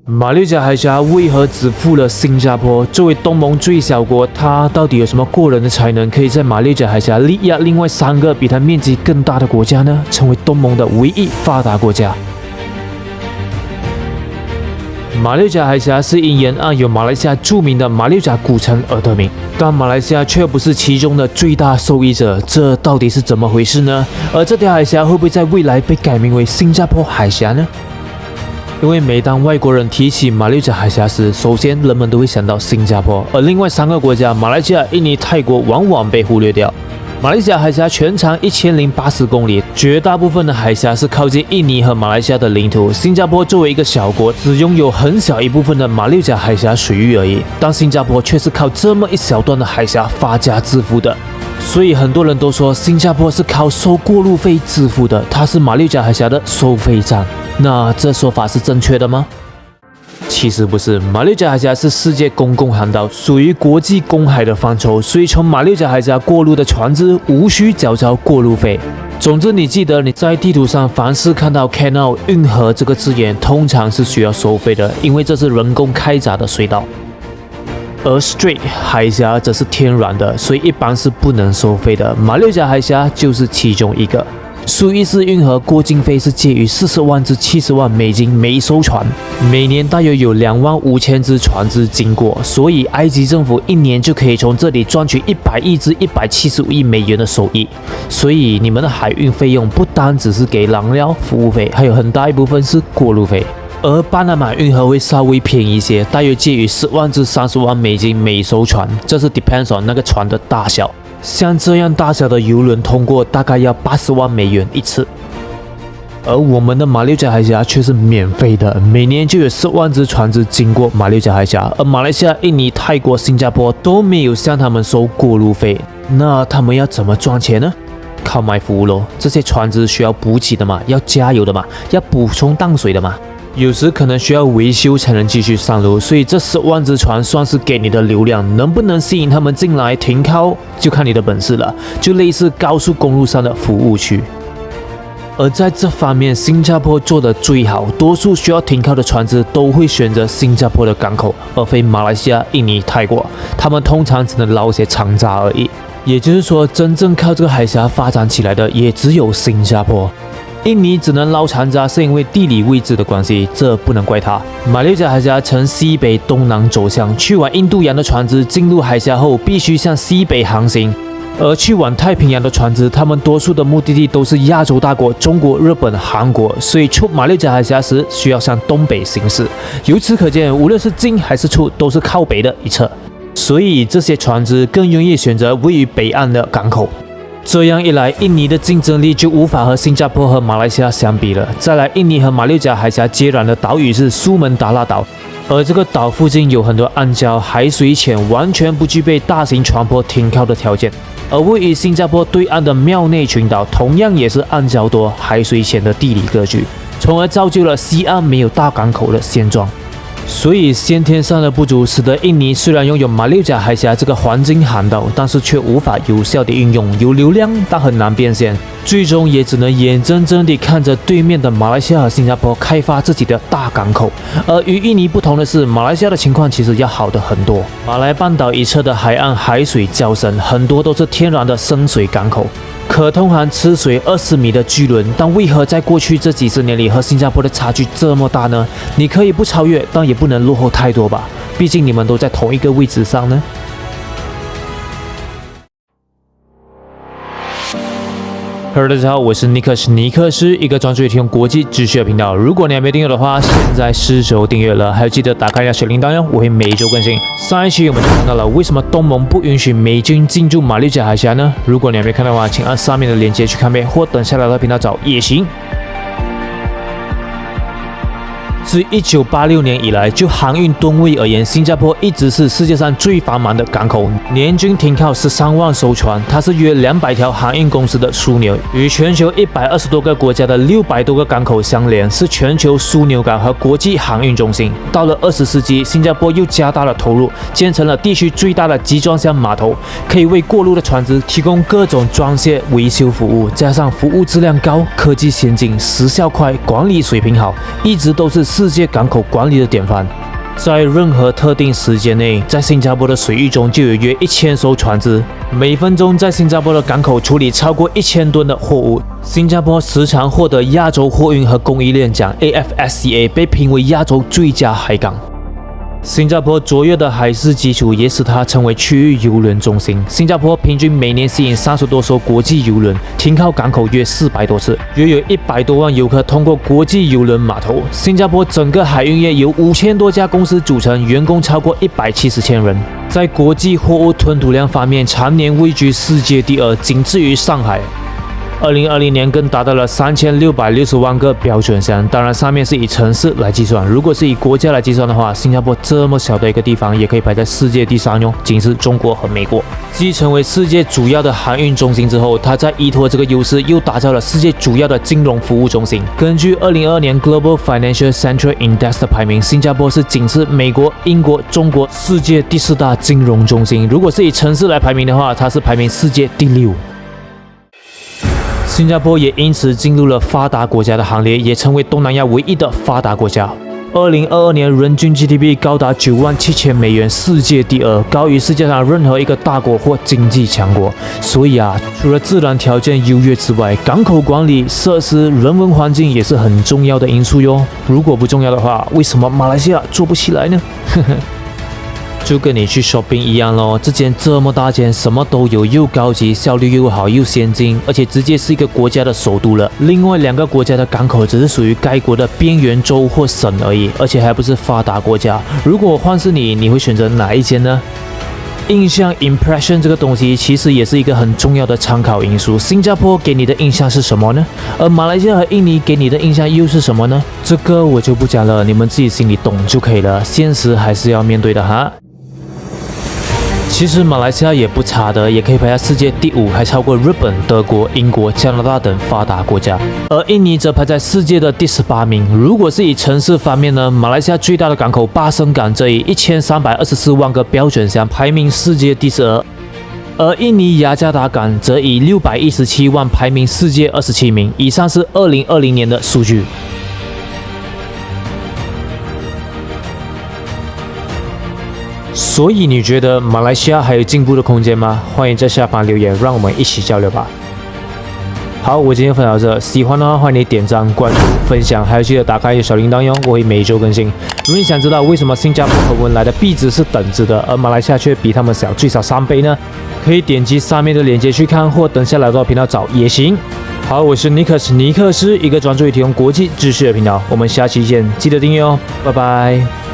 马六甲海峡为何只负了新加坡？作为东盟最小国，它到底有什么过人的才能，可以在马六甲海峡力压另外3个比它面积更大的国家呢？成为东盟的唯一发达国家。马六甲海峡是因沿岸有马来西亚著名的马六甲古城而得名，但马来西亚却不是其中的最大受益者，这到底是怎么回事呢？而这条海峡会不会在未来被改名为新加坡海峡呢？因为每当外国人提起马六甲海峡时，首先人们都会想到新加坡，而另外3个国家马来西亚、印尼、泰国往往被忽略掉。马来西亚海峡全长1080公里，绝大部分的海峡是靠近印尼和马来西亚的领土。新加坡作为一个小国，只拥有很小一部分的马六甲海峡水域而已，但新加坡却是靠这么一小段的海峡发家致富的。所以很多人都说新加坡是靠收过路费致富的，它是马六甲海峡的收费站。那这说法是正确的吗？其实不是，马六甲海峡是世界公共航道，属于国际公海的范畴，所以从马六甲海峡过路的船只无需缴交过路费。总之，你记得你在地图上凡是看到 canal 运河这个字眼，通常是需要收费的，因为这是人工开闸的隧道。而 strait 海峡则是天然的，所以一般是不能收费的。马六甲海峡就是其中一个。苏伊士运河过境费是介于40万至70万美金每艘船，每年大约有25000只船只经过，所以埃及政府一年就可以从这里赚取100亿至175亿美元的收益。所以你们的海运费用不单只是给燃料服务费，还有很大一部分是过路费。而巴拿马运河会稍微便宜一些，大约介于10万至30万美金每艘船，这是 depends on 那个船的大小。像这样大小的邮轮通过大概要80万美元一次，而我们的马六甲海峡却是免费的，每年就有10万只船只经过马六甲海峡，而马来西亚、印尼、泰国、新加坡都没有向他们收过路费，那他们要怎么赚钱呢？靠卖服务咯，这些船只需要补给的嘛，要加油的嘛，要补充淡水的嘛。有时可能需要维修才能继续上路，所以这10万只船算是给你的流量，能不能吸引他们进来停靠，就看你的本事了，就类似高速公路上的服务区。而在这方面，新加坡做得最好，多数需要停靠的船只都会选择新加坡的港口，而非马来西亚、印尼、泰国，他们通常只能捞些长渣而已。也就是说，真正靠这个海峡发展起来的也只有新加坡。印尼只能捞长渣，是因为地理位置的关系，这不能怪它。马六甲海峡呈西北东南走向，去往印度洋的船只进入海峡后，必须向西北航行；而去往太平洋的船只，他们多数的目的地都是亚洲大国中国、日本、韩国，所以出马六甲海峡时需要向东北行驶。由此可见，无论是进还是出，都是靠北的一侧，所以这些船只更愿意选择位于北岸的港口。这样一来，印尼的竞争力就无法和新加坡和马来西亚相比了。再来，印尼和马六甲海峡接壤的岛屿是苏门答腊岛，而这个岛附近有很多暗礁，海水浅，完全不具备大型船舶停靠的条件。而位于新加坡对岸的庙内群岛，同样也是暗礁多、海水浅的地理格局，从而造就了西岸没有大港口的现状。所以先天上的不足，使得印尼虽然拥有马六甲海峡这个黄金航道，但是却无法有效地运用，有流量但很难变现，最终也只能眼睁睁地看着对面的马来西亚和新加坡开发自己的大港口。而与印尼不同的是，马来西亚的情况其实要好的很多。马来半岛一侧的海岸海水较深，很多都是天然的深水港口，可通航吃水20米的巨轮，但为何在过去这几十年里和新加坡的差距这么大呢？你可以不超越，但也不能落后太多吧，毕竟你们都在同一个位置上呢。Hello， 大家好，我是尼克斯，一个专注于提供国际知识的频道。如果你还没订阅的话，现在是时候订阅了，还有记得打开一下小铃铛哟，我会每周更新。上一期我们就看到了为什么东盟不允许美军进驻马六甲海峡呢？如果你还没看的话，请按上面的链接去看呗，或等下来到频道找也行。自1986年以来，就航运吨位而言，新加坡一直是世界上最繁忙的港口，年均停靠13万艘船，它是约200条航运公司的枢纽，与全球120多个国家的600多个港口相连，是全球枢纽港和国际航运中心。到了20世纪，新加坡又加大了投入，建成了地区最大的集装箱码头，可以为过路的船只提供各种装卸维修服务，加上服务质量高、科技先进、时效快、管理水平好，一直都是世界港口管理的典范。在任何特定时间内，在新加坡的水域中就有约1000艘船只，每分钟在新加坡的港口处理超过1000吨的货物。新加坡时常获得亚洲货运和供应链奖 AFSCA， 被评为亚洲最佳海港。新加坡卓越的海事基础也使它成为区域邮轮中心。新加坡平均每年吸引30多艘国际邮轮停靠港口约400多次，约有100多万游客通过国际邮轮码头。新加坡整个海运业由5000多家公司组成，员工超过170千人。在国际货物吞吐量方面，常年位居世界第2，仅次于上海。2020年更达到了3660万个标准箱，当然上面是以城市来计算，如果是以国家来计算的话，新加坡这么小的一个地方也可以排在世界第3哟，仅次中国和美国。继成为世界主要的航运中心之后，它在依托这个优势，又打造了世界主要的金融服务中心。根据2022年 Global Financial Central Index 的排名，新加坡是仅次美国、英国、中国世界第4大金融中心。如果是以城市来排名的话，它是排名世界第6。新加坡也因此进入了发达国家的行列，也成为东南亚唯一的发达国家。2022年人均 GDP 高达97000美元，世界第2，高于世界上任何一个大国或经济强国。所以除了自然条件优越之外，港口管理、设施、人文环境也是很重要的因素哟。如果不重要的话，为什么马来西亚做不起来呢？就跟你去 shopping 一样咯，这间这么大间，什么都有，又高级，效率又好，又先进，而且直接是一个国家的首都了。另外2个国家的港口只是属于该国的边缘州或省而已，而且还不是发达国家。如果换是你，你会选择哪一间呢？印象 impression 这个东西其实也是一个很重要的参考因素。新加坡给你的印象是什么呢？而马来西亚和印尼给你的印象又是什么呢？这个我就不讲了，你们自己心里懂就可以了。现实还是要面对的哈。其实马来西亚也不差的，也可以排在世界第5，还超过日本、德国、英国、加拿大等发达国家。而印尼则排在世界的第18名。如果是以城市方面呢，马来西亚最大的港口巴生港则以1324万个标准箱排名世界第12，而印尼雅加达港则以617万排名世界27名。以上是2020年的数据。所以你觉得马来西亚还有进步的空间吗？欢迎在下方留言，让我们一起交流吧。好，我今天分享到这，喜欢的话欢迎你点赞、关注、分享，还有记得打开小铃铛哟，我会每周更新。如果你想知道为什么新加坡和文莱的币值是等值的，而马来西亚却比他们小最少3倍呢？可以点击上面的链接去看，或等下来到频道找也行。好，我是尼克斯，一个专注于提供国际知识的频道，我们下期见，记得订阅哦，拜拜。